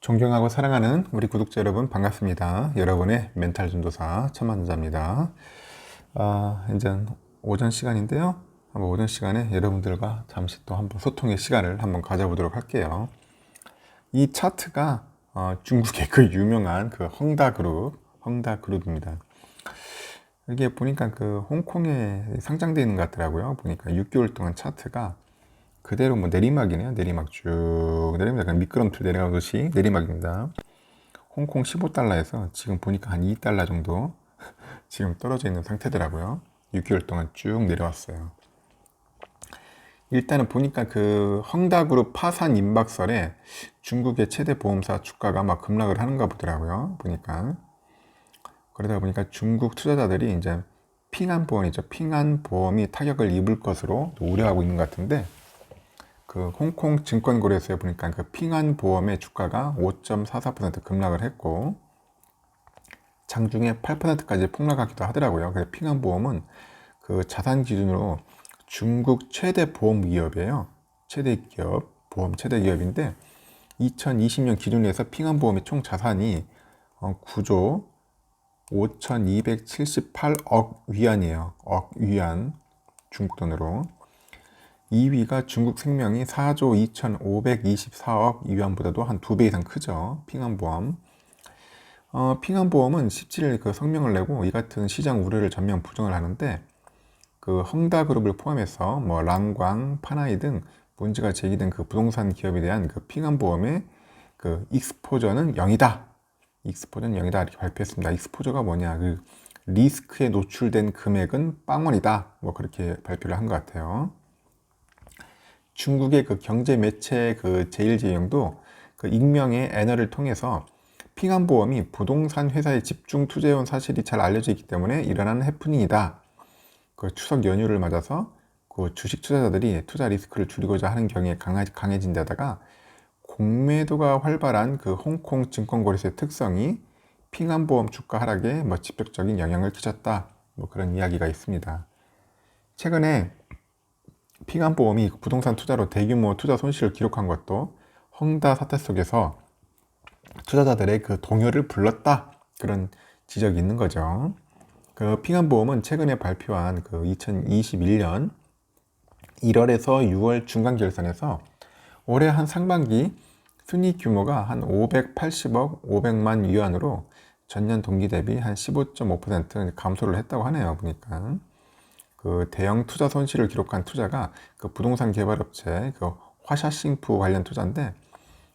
존경하고 사랑하는 우리 구독자 여러분 반갑습니다. 여러분의 멘탈 전도사 천만자입니다. 이제 오전 시간인데요. 한번 오전 시간에 여러분들과 잠시 또 한번 소통의 시간을 한번 가져보도록 할게요. 이 차트가 중국의 그 유명한 그 헝다그룹입니다. 이게 보니까 그 홍콩에 상장되어 있는 것 같더라고요. 보니까 6개월 동안 차트가 그대로 뭐 내리막이네요. 내리막 쭉 내리막, 약간 미끄럼틀 내려가듯이 내리막입니다. 홍콩 15달러에서 지금 보니까 한 2달러 정도 지금 떨어져 있는 상태더라고요. 6개월 동안 쭉 내려왔어요. 일단은 보니까 그 헝다그룹 파산 임박설에 중국의 최대 보험사 주가가 막 급락을 하는가 보더라고요. 보니까. 그러다 보니까 중국 투자자들이 이제 핑안보험이죠. 핑안보험이 타격을 입을 것으로 우려하고 있는 것 같은데, 그 홍콩 증권거래소에 보니까 그 핑안보험의 주가가 5.44% 급락을 했고, 장중에 8%까지 폭락하기도 하더라고요. 그래서 핑안보험은 그 자산 기준으로 중국 최대 보험 기업이에요. 최대 기업, 보험 최대 기업인데 2020년 기준으로 해서 핑안보험의 총 자산이 9조 5,278억 위안이에요. 억 위안, 중국 돈으로. 2위가 중국생명이 4조 2,524억 위안보다도 한 2배 이상 크죠. 핑안보험. 핑안보험은 17일 그 성명을 내고 이 같은 시장 우려를 전면 부정을 하는데, 그 헝다그룹을 포함해서 뭐 랑광, 파나이 등 문제가 제기된 그 부동산 기업에 대한 그 핑안보험의 그 익스포저는 0이다. 익스포저는 0이다 이렇게 발표했습니다. 익스포저가 뭐냐? 그 리스크에 노출된 금액은 빵원이다. 뭐 그렇게 발표를 한 것 같아요. 중국의 그 경제 매체 그 제일제용도 그 익명의 애너를 통해서 핑안보험이 부동산 회사에 집중 투자해온 사실이 잘 알려져 있기 때문에 일어나는 해프닝이다. 그 추석 연휴를 맞아서 그 주식 투자자들이 투자 리스크를 줄이고자 하는 경향이 강해진 데다가 공매도가 활발한 그 홍콩 증권거래소의 특성이 핑안보험 주가 하락에 뭐 직접적인 영향을 끼쳤다. 뭐 그런 이야기가 있습니다. 최근에 핑안보험이 부동산 투자로 대규모 투자 손실을 기록한 것도 헝다 사태 속에서 투자자들의 그 동요를 불렀다, 그런 지적이 있는 거죠. 그 핑안보험은 최근에 발표한 그 2021년 1월에서 6월 중간 결산에서 올해 한 상반기 순이익 규모가 한 580억 500만 위안으로 전년 동기 대비 한 15.5% 감소를 했다고 하네요. 보니까 그 대형 투자 손실을 기록한 투자가 그 부동산 개발업체 그 화샤싱푸 관련 투자인데,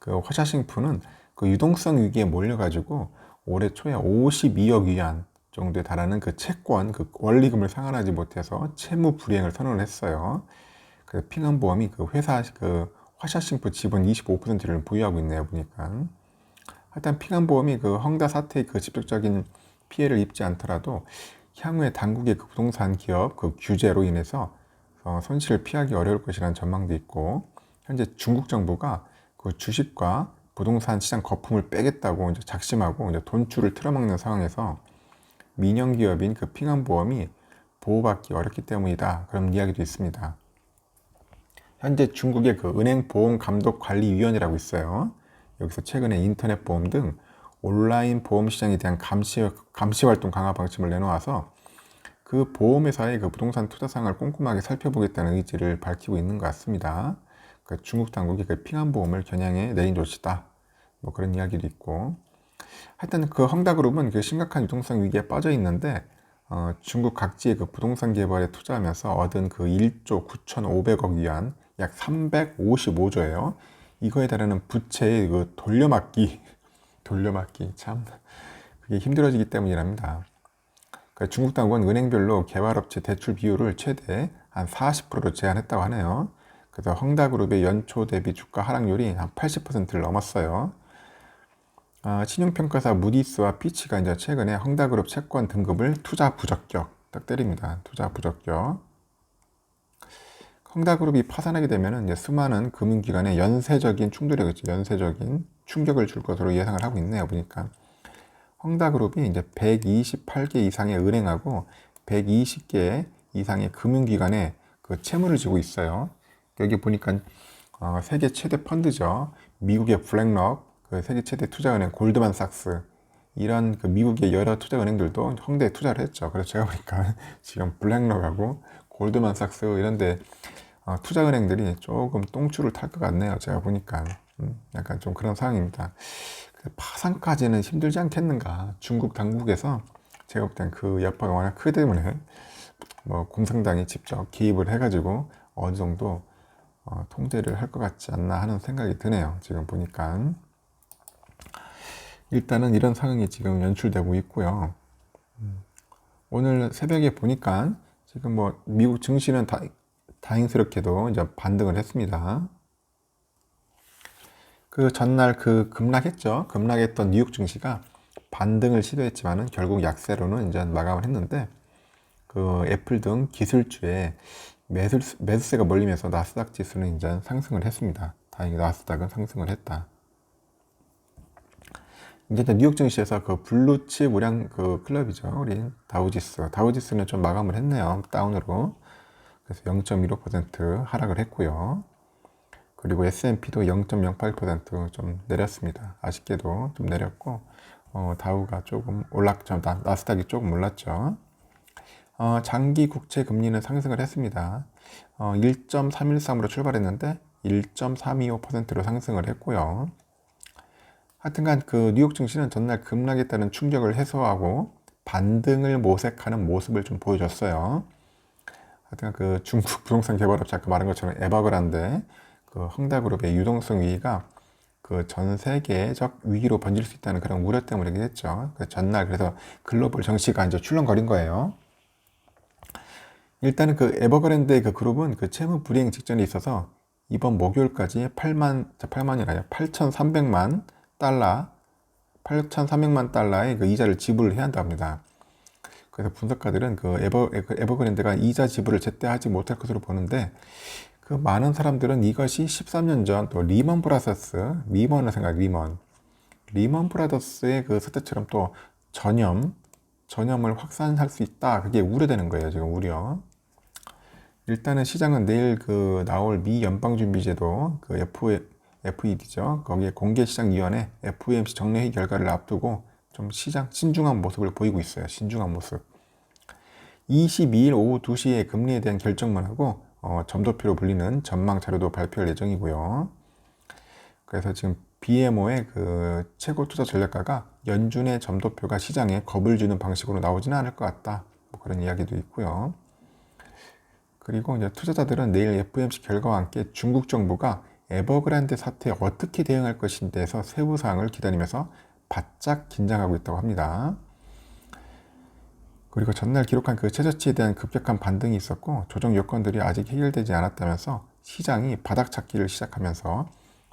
그 화샤싱푸는 그 유동성 위기에 몰려가지고 올해 초에 52억 위안 정도에 달하는 그 채권 그 원리금을 상환하지 못해서 채무 불이행을 선언을 했어요. 그 핑안보험이 그 회사 그 화샤싱푸 지분 25%를 보유하고 있네요. 보니까 하여튼 핑안보험이 그 헝다 사태의 그 직접적인 피해를 입지 않더라도 향후에 당국의 그 부동산 기업 그 규제로 인해서 손실을 피하기 어려울 것이라는 전망도 있고, 현재 중국 정부가 그 주식과 부동산 시장 거품을 빼겠다고 이제 작심하고 이제 돈줄을 틀어막는 상황에서 민영 기업인 그 핑안보험이 보호받기 어렵기 때문이다, 그런 이야기도 있습니다. 현재 중국의 그 은행보험감독관리위원회라고 있어요. 여기서 최근에 인터넷 보험 등 온라인 보험 시장에 대한 감시 활동 강화 방침을 내놓아서 그 보험회사의 그 부동산 투자 상황을 꼼꼼하게 살펴보겠다는 의지를 밝히고 있는 것 같습니다. 그 중국 당국이 그 핑안보험을 겨냥해 내린 조치다, 뭐 그런 이야기도 있고, 하여튼 그 헝다그룹은 그 심각한 유동성 위기에 빠져 있는데, 중국 각지의 그 부동산 개발에 투자하면서 얻은 그 1조 9,500억 위안, 약 355조예요. 이거에 달하는 부채의 그 돌려막기 참 그게 힘들어지기 때문이랍니다. 그러니까 중국 당국은 은행별로 개발업체 대출 비율을 최대 한 40%로 제한했다고 하네요. 그래서 헝다그룹의 연초 대비 주가 하락률이 한 80%를 넘었어요. 신용평가사 무디스와 피치가 이제 최근에 헝다그룹 채권 등급을 투자 부적격 딱 때립니다. 투자 부적격. 헝다그룹이 파산하게 되면 이제 수많은 금융기관에 연쇄적인 충격을 줄 것으로 예상을 하고 있네요. 보니까 헝다그룹이 이제 128개 이상의 은행하고 120개 이상의 금융기관에 그 채무를 지고 있어요. 여기 보니까 세계 최대 펀드죠. 미국의 블랙록, 그 세계 최대 투자은행 골드만삭스 이런 그 미국의 여러 투자은행들도 홍대에 투자를 했죠. 그래서 제가 보니까 지금 블랙록하고 골드만삭스 이런데 투자은행들이 조금 똥줄을 탈 것 같네요. 제가 보니까 약간 좀 그런 상황입니다. 파산까지는 힘들지 않겠는가. 중국 당국에서 제가 볼 땐 그 여파가 워낙 크기 때문에 뭐 공산당이 직접 개입을 해가지고 어느 정도 통제를 할 것 같지 않나 하는 생각이 드네요. 지금 보니까 일단은 이런 상황이 지금 연출되고 있고요. 오늘 새벽에 보니까 지금 뭐 미국 증시는 다행스럽게도 이제 반등을 했습니다. 그 전날 그 급락했죠. 급락했던 뉴욕 증시가 반등을 시도했지만은 결국 약세로는 이제 마감을 했는데 그 애플 등 기술주에 매수세가 몰리면서 나스닥 지수는 이제 상승을 했습니다. 다행히 나스닥은 상승을 했다. 이제 뉴욕 증시에서 그 블루칩 우량 그 클럽이죠. 우리 다우지수는 좀 마감을 했네요. 다운으로. 그래서 0.15% 하락을 했고요. 그리고 S&P도 0.08% 내렸습니다. 아쉽게도 좀 내렸고, 다우가 조금 나스닥이 조금 올랐죠. 장기 국채 금리는 상승을 했습니다. 1.313으로 출발했는데 1.325%로 상승을 했고요. 하여튼간 그 뉴욕 증시는 전날 급락에 따른 충격을 해소하고 반등을 모색하는 모습을 좀 보여줬어요. 하여튼 그 중국 부동산 개발업체 아까 말한 것처럼 에버그란데 그 헝다그룹의 유동성 위기가 그 전 세계적 위기로 번질 수 있다는 그런 우려 때문이긴 했죠. 그 전날 그래서 글로벌 정시가 이제 출렁거린 거예요. 일단은 그 에버그랜드의 그 그룹은 그 채무 불이행 직전에 있어서 이번 목요일까지 8만이 아니라 8,300만 달러의 그 이자를 지불을 해야 한답니다. 그래서 분석가들은 그 에버그랜드가 이자 지불을 제때 하지 못할 것으로 보는데 그 많은 사람들은 이것이 13년 전 또 리먼 브라더스의 그 사태처럼 또 전염을 확산할 수 있다. 그게 우려되는 거예요. 지금 우려. 일단은 시장은 내일 그 나올 미 연방준비제도 그 FED죠. 거기에 공개시장위원회 FOMC 정례회 결과를 앞두고 좀 시장 신중한 모습을 보이고 있어요. 신중한 모습. 22일 오후 2시에 금리에 대한 결정만 하고 점도표로 불리는 전망 자료도 발표할 예정이고요. 그래서 지금 BMO의 그 최고 투자 전략가가 연준의 점도표가 시장에 겁을 주는 방식으로 나오지는 않을 것 같다. 뭐 그런 이야기도 있고요. 그리고 이제 투자자들은 내일 FOMC 결과와 함께 중국 정부가 에버그란드 사태에 어떻게 대응할 것인에 대해서 세부 사항을 기다리면서 바짝 긴장하고 있다고 합니다. 그리고 전날 기록한 그 최저치에 대한 급격한 반등이 있었고 조정 요건들이 아직 해결되지 않았다면서 시장이 바닥 찾기를 시작하면서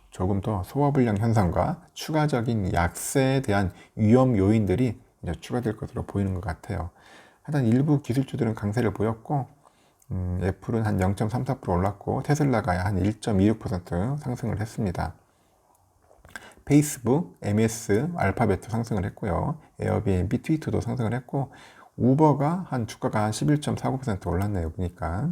조금 더 소화불량 현상과 추가적인 약세에 대한 위험 요인들이 이제 추가될 것으로 보이는 것 같아요. 하여튼 일부 기술주들은 강세를 보였고 애플은 한 0.34% 올랐고 테슬라가 한 1.26% 상승을 했습니다. 페이스북, MS, 알파벳도 상승을 했고요. 에어비앤비, 트위터도 상승을 했고 우버가 주가가 한 11.49% 올랐네요. 보니까.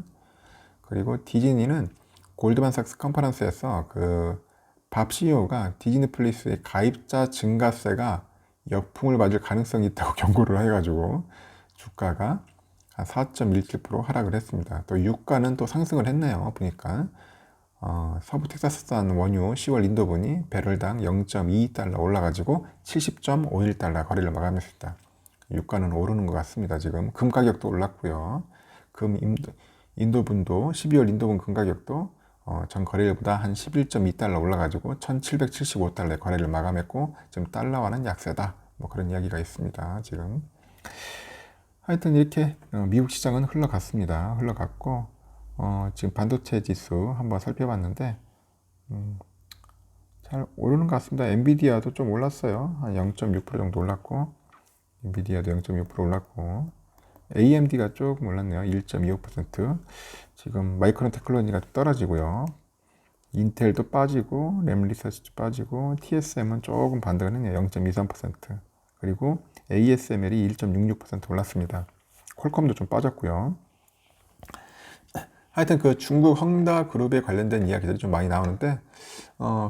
그리고 디즈니는 골드만삭스 컨퍼런스에서 그 밥 CEO가 디즈니 플러스의 가입자 증가세가 역풍을 맞을 가능성이 있다고 경고를 해가지고 주가가 한 4.17% 하락을 했습니다. 또 유가는 또 상승을 했네요. 보니까 서부 텍사스산 원유 10월 인도분이 배럴당 0.22달러 올라가지고 70.51달러 거래를 마감했습니다. 유가는 오르는 것 같습니다. 지금 금 가격도 올랐고요. 인도분도 12월 인도분 금 가격도 전 거래일보다 한 11.2달러 올라가지고 1775달러에 거래를 마감했고 지금 달러와는 약세다. 뭐 그런 이야기가 있습니다. 지금 하여튼 이렇게 미국 시장은 흘러갔고 지금 반도체 지수 한번 살펴봤는데 잘 오르는 것 같습니다. 엔비디아도 좀 올랐어요. 한 0.6% 정도 올랐고 엔비디아도 0.6% 올랐고 AMD가 조금 올랐네요. 1.25%. 지금 마이크론 테크놀로지가 떨어지고요. 인텔도 빠지고 램리서치도 빠지고 TSM은 조금 반등을 했네요. 0.23%. 그리고 ASML이 1.66% 올랐습니다. 퀄컴도 좀 빠졌고요. 하여튼 그 중국 헝다 그룹에 관련된 이야기들이 좀 많이 나오는데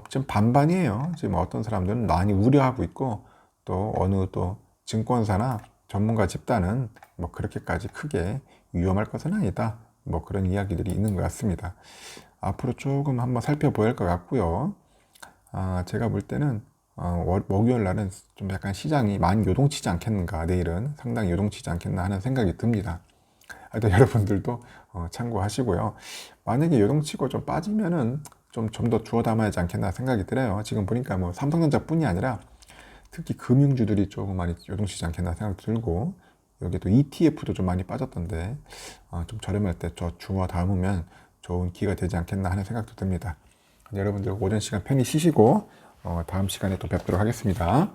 지금 반반이에요. 지금 어떤 사람들은 많이 우려하고 있고 또 어느 또 증권사나 전문가 집단은 뭐 그렇게까지 크게 위험할 것은 아니다. 뭐 그런 이야기들이 있는 것 같습니다. 앞으로 조금 한번 살펴봐야 할 것 같고요. 제가 볼 때는 목요일 날은 좀 약간 시장이 많이 요동치지 않겠는가, 내일은 상당히 요동치지 않겠나 하는 생각이 듭니다. 하여튼 여러분들도 참고하시고요. 만약에 요동치고 좀 빠지면은 좀 더 주워 담아야 하지 않겠나 생각이 들어요. 지금 보니까 뭐 삼성전자 뿐이 아니라 특히 금융주들이 조금 많이 요동치지 않겠나 생각이 들고, 여기 또 ETF도 좀 많이 빠졌던데 좀 저렴할 때 저 주워 담으면 좋은 기회가 되지 않겠나 하는 생각도 듭니다. 여러분들 오전 시간 편히 쉬시고 다음 시간에 또 뵙도록 하겠습니다.